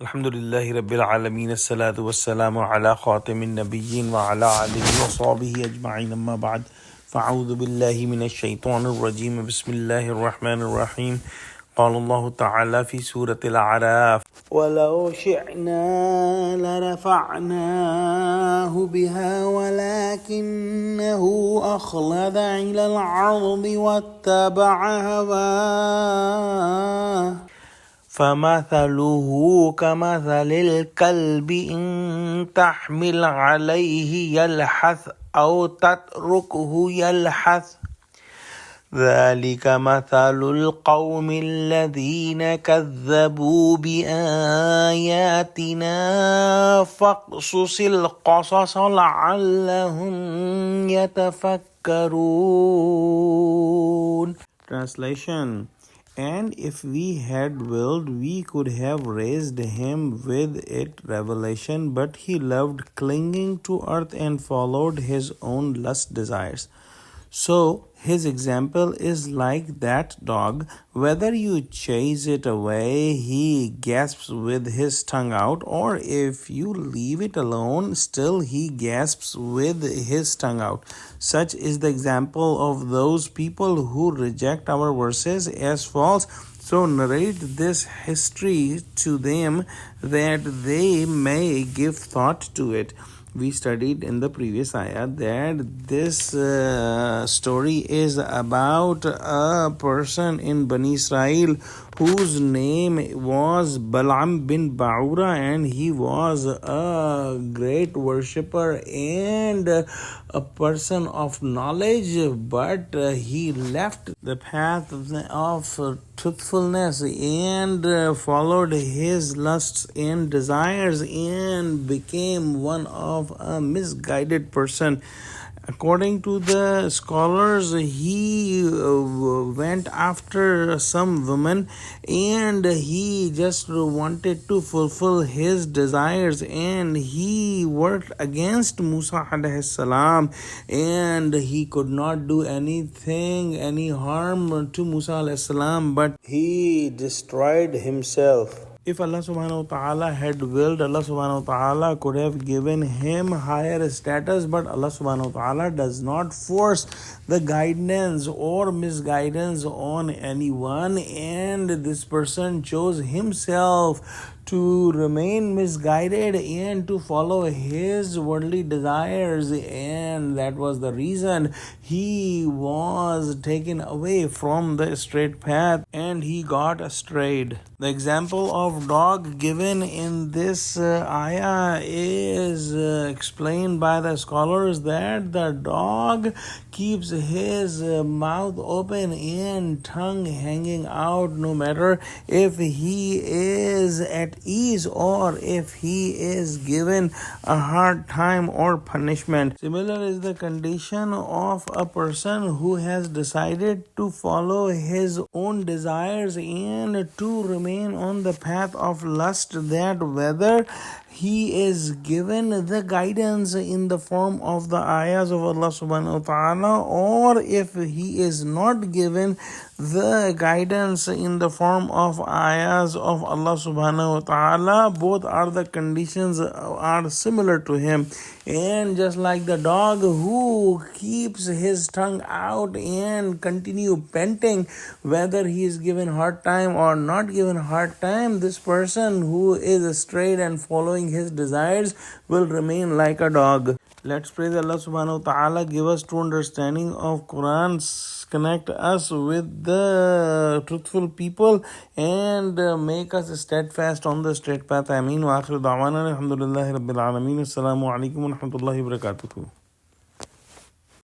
Alhamdulillahi Rabbil Alameen, as-salatu was-salamu ala khatamin nabiyyin wa ala alihi wa sahbihi ajma'in, amma ba'd. Fa'udhu billahi minash shaitanir rajim, bismillahir rahmanir rahim. قال الله تعالى في سورة الأعراف ولو شئنا لرفعناه بها ولكنه أخلد إلى الأرض واتبع هواه فمثله كمثل الكلب إن تحمل عليه يلحث أو تتركه يلحث ذلك مثل القوم الذين كذبوا بآياتنا فاقصص القصص لعلهم يتفكرون. Translation: And if we had willed, we could have raised him with it revelation, but he loved clinging to earth and followed his own lust desires. So his example is like that dog. Whether you chase it away, he gasps with his tongue out, or if you leave it alone, still he gasps with his tongue out. Such is the example of those people who reject our verses as false. So narrate this history to them that they may give thought to it. We studied in the previous ayat that this story is about a person in Bani Israel whose name was Balaam bin Ba'ura, and he was a great worshipper and a person of knowledge, but he left the path of truthfulness and followed his lusts and desires and became one of a misguided person. According to the scholars, he went after some woman and he just wanted to fulfill his desires, and he worked against Musa alayhi salam, and he could not do any harm to Musa alayhi salam, but he destroyed himself. If Allah subhanahu wa ta'ala had willed, Allah subhanahu wa ta'ala could have given him higher status, but Allah subhanahu wa ta'ala does not force the guidance or misguidance on anyone, and this person chose himself to remain misguided and to follow his worldly desires, and that was the reason he was taken away from the straight path and he got strayed. The example of dog given in this ayah is explained by the scholars that the dog keeps his mouth open and tongue hanging out no matter if he is at ease or if he is given a hard time or punishment. Similar is the condition of a person who has decided to follow his own desires and to remain on the path of lust, that whether he is given the guidance in the form of the ayahs of Allah subhanahu wa ta'ala, or if he is not given the guidance in the form of ayahs of Allah subhanahu wa ta'ala, both are the conditions are similar to him. And just like the dog who keeps his tongue out and continue panting whether he is given hard time or not given hard time, this person who is straight and following his desires will remain like a dog. Let's pray that Allah subhanahu wa ta'ala give us true understanding of Quran, connect us with the truthful people, and make us steadfast on the straight path. Ameen. Wa akhiru da'wana alhamdulillahi rabbil alameen. Assalamu alaikum wa rahmatullahi wa barakatuhu.